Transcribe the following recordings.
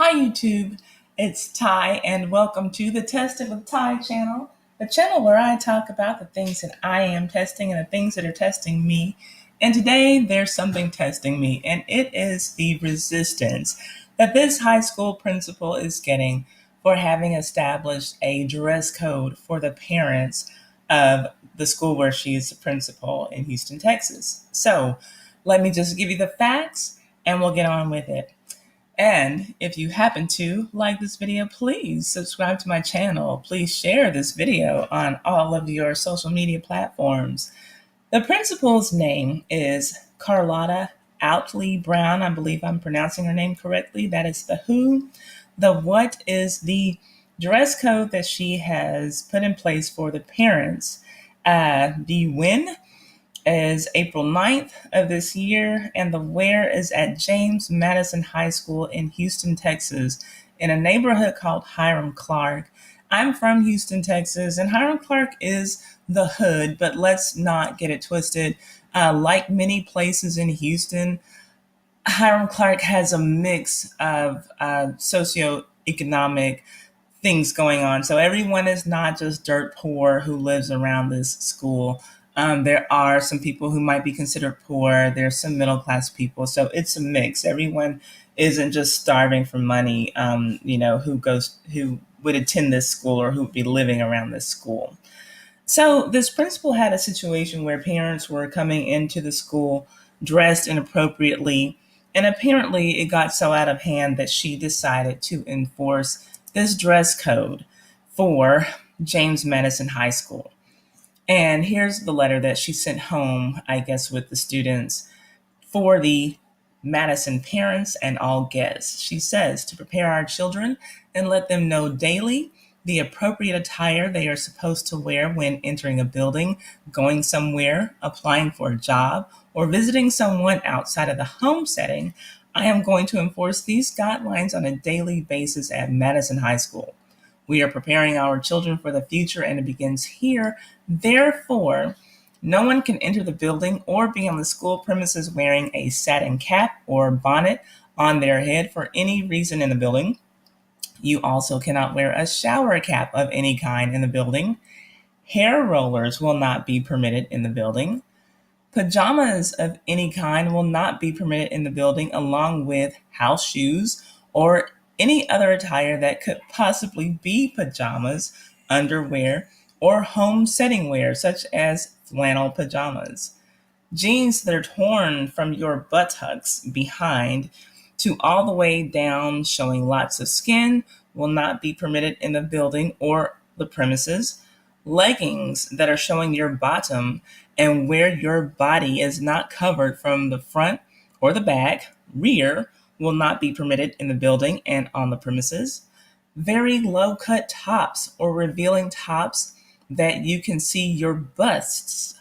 Hi YouTube, it's Ty and welcome to the Tested with Ty channel, a channel where I talk about the things that I am testing and the things that are testing me. And today there's something testing me, and it is the resistance that this high school principal is getting for having established a dress code for the parents of the school where she is the principal in Houston, Texas. So let me just give you the facts and we'll get on with it. And if you happen to like this video, please subscribe to my channel. Please share this video on all of your social media platforms. The principal's name is Carlotta Outley Brown. I believe I'm pronouncing her name correctly. That is the who. The what is the dress code that she has put in place for the parents. The when is April 9th of this year, and the where is at James Madison High School in Houston, Texas, in a neighborhood called Hiram Clark. I'm from Houston, Texas, and Hiram Clark is the hood, but let's not get it twisted. Like many places in Houston, Hiram Clark has a mix of socioeconomic things going on. So everyone is not just dirt poor who lives around this school. There are some people who might be considered poor. There's some middle class people. So it's a mix. Everyone isn't just starving for money, who would attend this school or who would be living around this school. So this principal had a situation where parents were coming into the school dressed inappropriately. And apparently it got so out of hand that she decided to enforce this dress code for James Madison High School. And here's the letter that she sent home, I guess, with the students for the Madison parents and all guests. She says to prepare our children and let them know daily the appropriate attire they are supposed to wear when entering a building, going somewhere, applying for a job, or visiting someone outside of the home setting. I am going to enforce these guidelines on a daily basis at Madison High School. We are preparing our children for the future and it begins here. Therefore, no one can enter the building or be on the school premises wearing a satin cap or bonnet on their head for any reason in the building. You also cannot wear a shower cap of any kind in the building. Hair rollers will not be permitted in the building. Pajamas of any kind will not be permitted in the building, along with house shoes or any other attire that could possibly be pajamas, underwear, or home setting wear, such as flannel pajamas. Jeans that are torn from your buttocks behind to all the way down, showing lots of skin, will not be permitted in the building or the premises. Leggings that are showing your bottom and where your body is not covered from the front or the back, rear, will not be permitted in the building and on the premises. Very low cut tops or revealing tops that you can see your breasts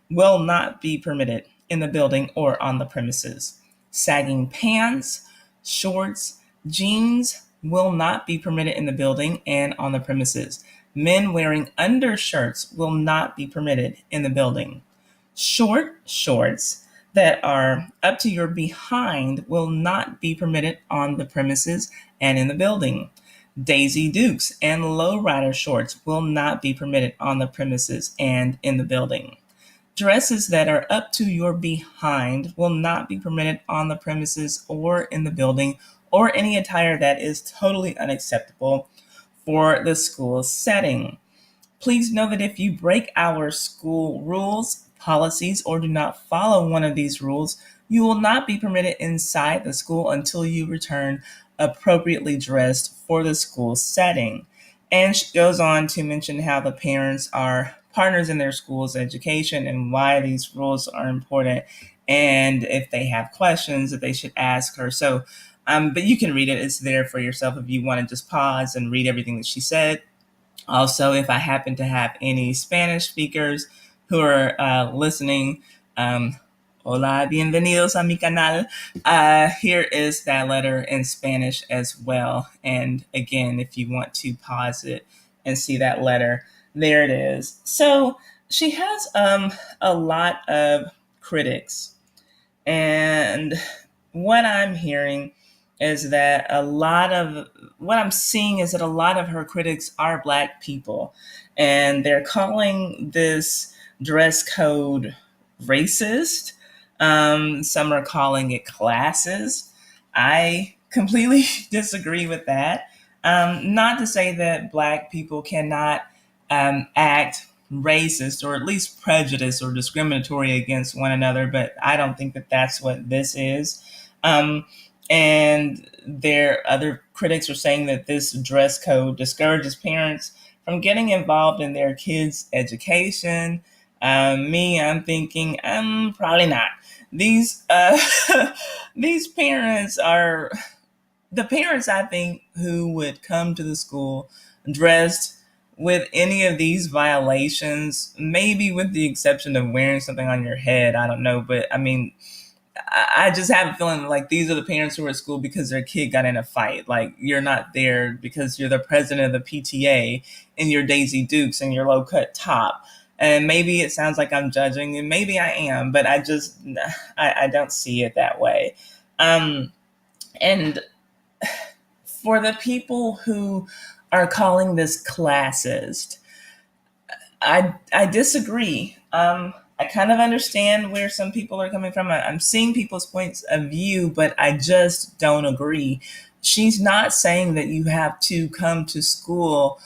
will not be permitted in the building or on the premises. Sagging pants, shorts, jeans will not be permitted in the building and on the premises. Men wearing undershirts will not be permitted in the building. Short shorts that are up to your behind will not be permitted on the premises and in the building. Daisy Dukes and lowrider shorts will not be permitted on the premises and in the building. Dresses that are up to your behind will not be permitted on the premises or in the building, or any attire that is totally unacceptable for the school setting. Please know that if you break our school rules, policies, or do not follow one of these rules, you will not be permitted inside the school until you return appropriately dressed for the school setting. And she goes on to mention how the parents are partners in their school's education and why these rules are important, and if they have questions that they should ask her. So, but you can read it. It's there for yourself if you want to just pause and read everything that she said. Also, if I happen to have any Spanish speakers who are listening, hola, bienvenidos a mi canal. Here is that letter in Spanish as well. And again, if you want to pause it and see that letter, there it is. So she has a lot of critics. And what I'm hearing is that a lot of what I'm seeing is that a lot of her critics are Black people, and they're calling this dress code racist. Some are calling it classist. I completely disagree with that. Not to say that Black people cannot act racist or at least prejudiced or discriminatory against one another, but I don't think that that's what this is. Um, and there, other critics are saying that this dress code discourages parents from getting involved in their kids' education. I'm thinking, probably not. These these parents are the parents, I think, who would come to the school dressed with any of these violations, maybe with the exception of wearing something on your head. I don't know, but I mean, I just have a feeling like these are the parents who are at school because their kid got in a fight. Like, you're not there because you're the president of the PTA in your Daisy Dukes and your low cut top. And maybe it sounds like I'm judging, and maybe I am, but I don't see it that way. And for the people who are calling this classist, I disagree. I kind of understand where some people are coming from. I'm seeing people's points of view, but I just don't agree. She's not saying that you have to come to school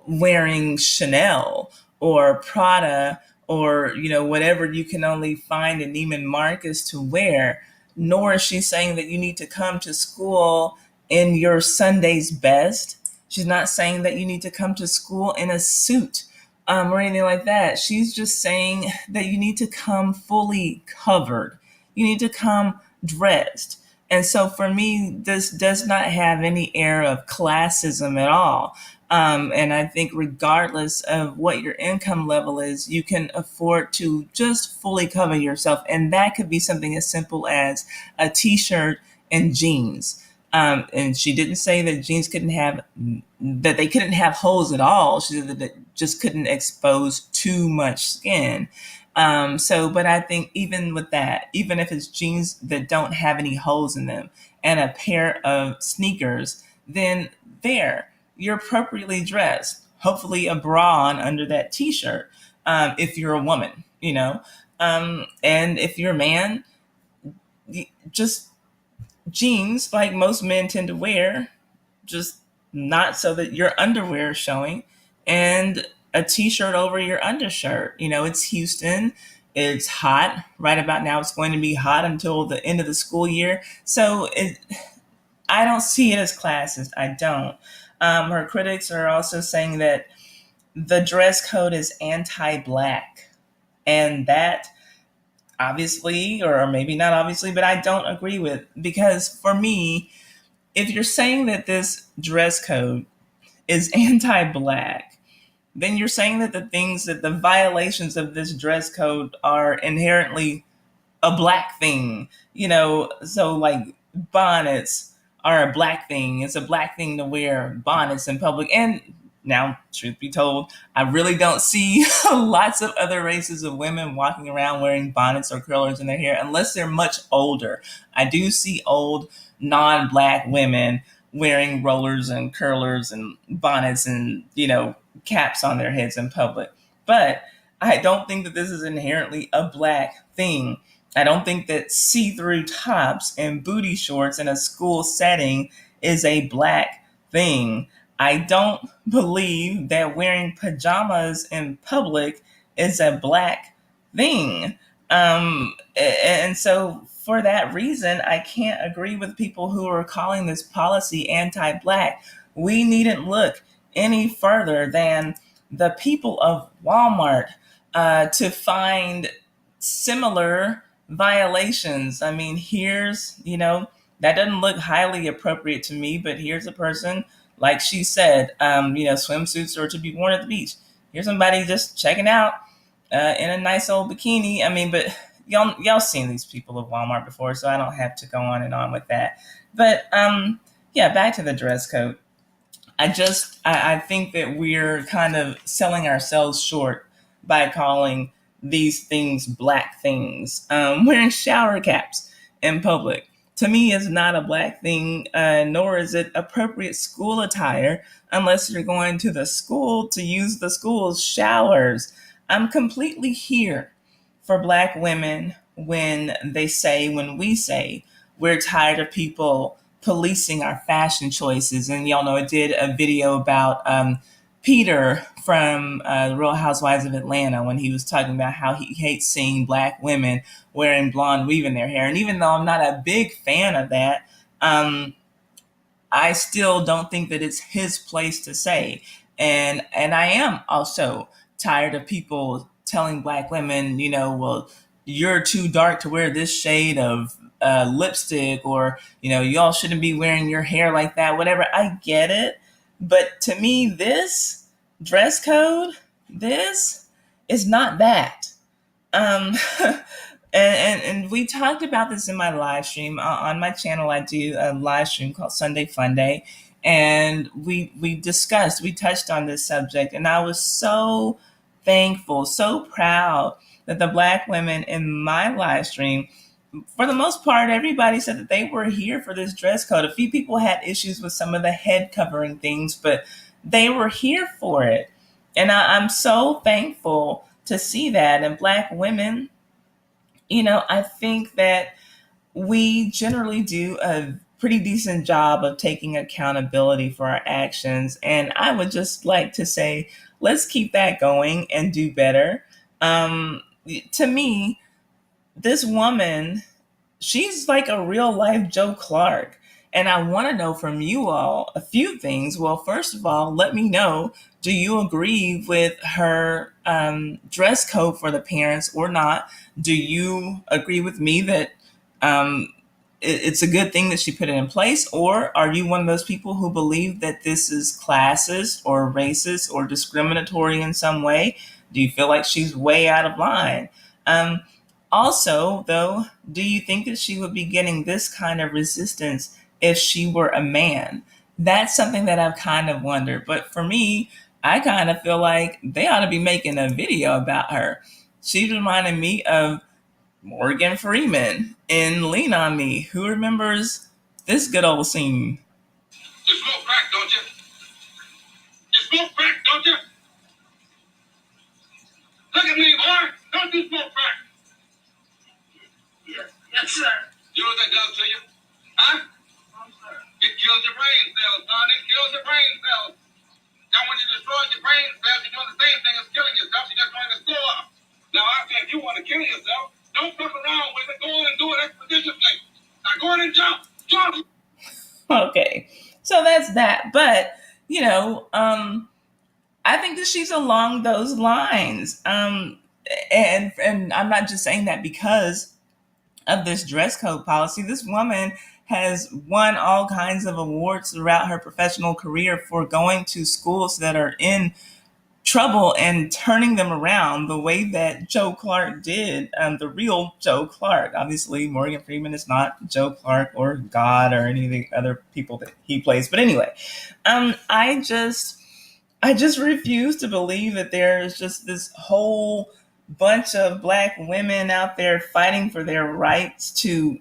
wearing Chanel or Prada or whatever you can only find in Neiman Marcus to wear. Nor is she saying that you need to come to school in your Sunday's best. She's not saying that you need to come to school in a suit or anything like that. She's just saying that you need to come fully covered. You need to come dressed. And so for me, this does not have any air of classism at all. And I think regardless of what your income level is, you can afford to just fully cover yourself. And that could be something as simple as a t-shirt and jeans. And she didn't say that jeans that they couldn't have holes at all. She said that it just couldn't expose too much skin. But I think even with that, even if it's jeans that don't have any holes in them and a pair of sneakers, then you're appropriately dressed. Hopefully a bra on under that t-shirt, if you're a woman. And if you're a man, just jeans like most men tend to wear, just not so that your underwear is showing, and a t-shirt over your undershirt. It's Houston. It's hot. Right about now, it's going to be hot until the end of the school year. So I don't see it as classist. I don't. Her critics are also saying that the dress code is anti-Black. And that obviously, or maybe not obviously, but I don't agree with, because for me, if you're saying that this dress code is anti-Black, then you're saying that the violations of this dress code are inherently a Black thing. So like bonnets are a Black thing. It's a Black thing to wear bonnets in public. And now, truth be told, I really don't see lots of other races of women walking around wearing bonnets or curlers in their hair unless they're much older. I do see old non-Black women wearing rollers and curlers and bonnets and, caps on their heads in public. But I don't think that this is inherently a Black thing. I don't think that see-through tops and booty shorts in a school setting is a Black thing. I don't believe that wearing pajamas in public is a Black thing. And so for that reason, I can't agree with people who are calling this policy anti-Black. We needn't look any further than the people of Walmart to find similar violations. I mean, that doesn't look highly appropriate to me, but here's a person, like she said, swimsuits are to be worn at the beach. Here's somebody just checking out in a nice old bikini. I mean, but y'all seen these people at Walmart before, so I don't have to go on and on with that. But yeah, back to the dress code. I think that we're kind of selling ourselves short by calling these things Black things. Wearing shower caps in public, to me is not a Black thing, nor is it appropriate school attire unless you're going to the school to use the school's showers. I'm completely here for Black women when we say we're tired of people policing our fashion choices. And y'all know I did a video about Peter from the Real Housewives of Atlanta when he was talking about how he hates seeing Black women wearing blonde weave in their hair. And even though I'm not a big fan of that, I still don't think that it's his place to say. And I am also tired of people telling Black women, well, you're too dark to wear this shade of lipstick, or y'all shouldn't be wearing your hair like that. Whatever, I get it, but to me, this dress code, this is not that. Um, and we talked about this in my live stream on my channel. I do a live stream called Sunday Fun Day, and we touched on this subject, and I was so thankful, so proud that the Black women in my live stream, for the most part, everybody said that they were here for this dress code. A few people had issues with some of the head covering things, but they were here for it. And I'm so thankful to see that. And Black women, I think that we generally do a pretty decent job of taking accountability for our actions. And I would just like to say, let's keep that going and do better. To me, this woman, she's like a real life Joe Clark. And I want to know from you all a few things. Well, first of all, let me know, do you agree with her dress code for the parents or not? Do you agree with me that it's a good thing that she put it in place? Or are you one of those people who believe that this is classist or racist or discriminatory in some way? Do you feel like she's way out of line? Also, though, do you think that she would be getting this kind of resistance if she were a man? That's something that I've kind of wondered. But for me, I kind of feel like they ought to be making a video about her. She reminded me of Morgan Freeman in Lean on Me. Who remembers this good old scene? You smoke crack, don't you? You smoke crack, don't you? Look at me, boy. Don't you smoke crack? Yes, sir. You know what that does to you? Huh? No, sir. It kills your brain cells, son. It kills your brain cells. Now, when you destroy your brain cells, you're doing the same thing as killing yourself. You're just going to slow up. Now, I say if you want to kill yourself, don't fuck around with it. Go on and do it expeditiously. Now, go on and jump. Jump. Okay, so that's that. But, I think that she's along those lines. And I'm not just saying that because of this dress code policy. This woman has won all kinds of awards throughout her professional career for going to schools that are in trouble and turning them around the way that Joe Clark did, the real Joe Clark. Obviously, Morgan Freeman is not Joe Clark or God or any of the other people that he plays. But anyway, I just refuse to believe that there's just this whole bunch of Black women out there fighting for their rights to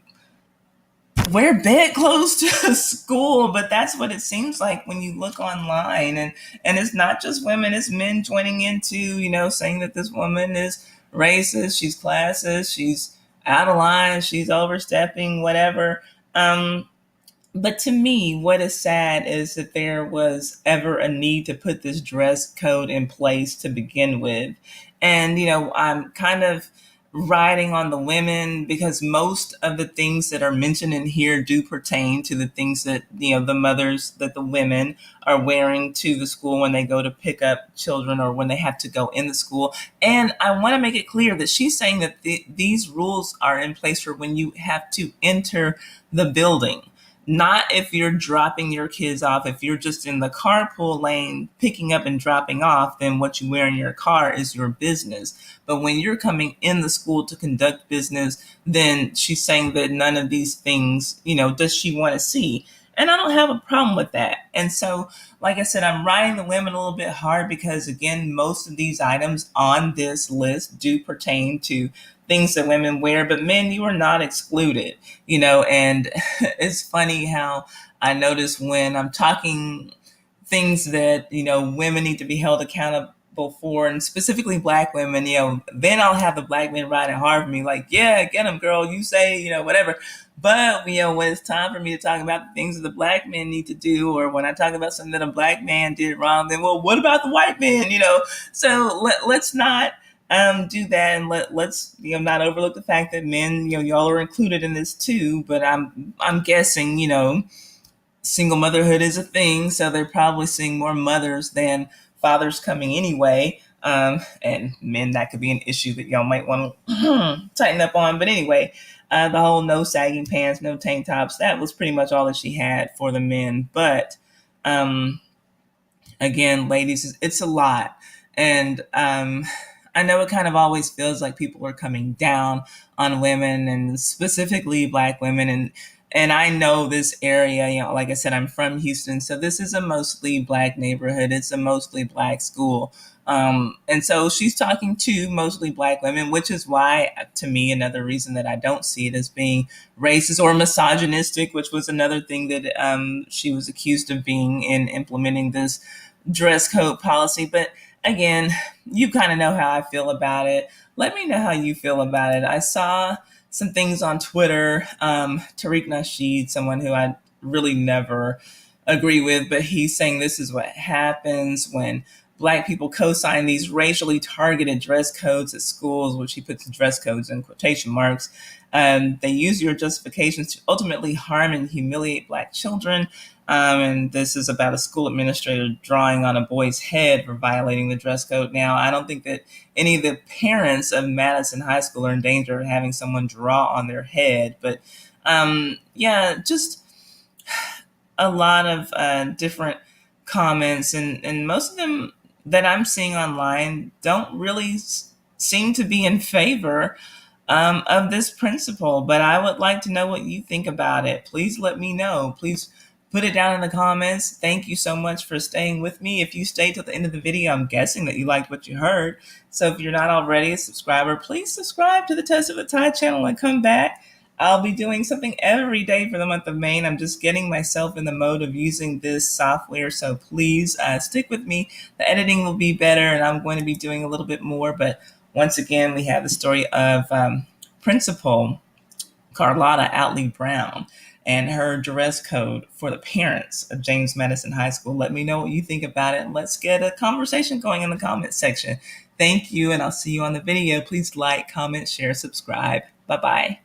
wear bedclothes to school. But that's what it seems like when you look online. And it's not just women, it's men joining into, saying that this woman is racist, she's classist, she's out of line, she's overstepping, whatever. But to me, what is sad is that there was ever a need to put this dress code in place to begin with. And, I'm kind of riding on the women because most of the things that are mentioned in here do pertain to the things that, the mothers, that the women are wearing to the school when they go to pick up children or when they have to go in the school. And I want to make it clear that she's saying that these rules are in place for when you have to enter the building. Not if you're dropping your kids off. If you're just in the carpool lane picking up and dropping off, then what you wear in your car is your business. But when you're coming in the school to conduct business, then she's saying that none of these things, does she want to see. And I don't have a problem with that. And so, like I said, I'm riding the women a little bit hard because, again, most of these items on this list do pertain to things that women wear, but men, you are not excluded, and it's funny how I notice when I'm talking things that women need to be held accountable for, and specifically black women, then I'll have the black men riding hard for me, like, yeah, get them, girl, you say, whatever. But when it's time for me to talk about the things that the black men need to do, or when I talk about something that a black man did wrong, then, well, what about the white men? So let's not do that, and let's not overlook the fact that men, y'all are included in this too. But I'm guessing, single motherhood is a thing, so they're probably seeing more mothers than fathers coming anyway. And men, that could be an issue that y'all might want to tighten up on. But anyway, the whole no sagging pants, no tank tops, that was pretty much all that she had for the men. But again, ladies, it's a lot. And I know it kind of always feels like people are coming down on women, and specifically black women. And I know this area, like I said, I'm from Houston, so this is a mostly black neighborhood. It's a mostly black school. And so she's talking to mostly black women, which is why, to me, another reason that I don't see it as being racist or misogynistic, which was another thing that she was accused of being in implementing this dress code policy. But again, you kind of know how I feel about it. Let me know how you feel about it. I saw some things on Twitter. Tariq Nasheed, someone who I really never agree with, but he's saying this is what happens when black people co-sign these racially targeted dress codes at schools, which he puts dress codes in quotation marks. They use your justifications to ultimately harm and humiliate black children. And this is about a school administrator drawing on a boy's head for violating the dress code. Now, I don't think that any of the parents of Madison High School are in danger of having someone draw on their head. But yeah, just a lot of different comments, and most of them that I'm seeing online don't really seem to be in favor of this principle. But I would like to know what you think about it. Please let me know. Please put it down in the comments. Thank you so much for staying with me. If you stayed till the end of the video, I'm guessing that you liked what you heard. So if you're not already a subscriber, please subscribe to the Test of a Tie channel and come back. I'll be doing something every day for the month of May. I'm just getting myself in the mode of using this software. So please stick with me. The editing will be better, and I'm going to be doing a little bit more. But once again, we have the story of Principal Carlotta Outley Brown and her dress code for the parents of James Madison High School. Let me know what you think about it, and let's get a conversation going in the comment section. Thank you, and I'll see you on the video. Please like, comment, share, subscribe. Bye-bye.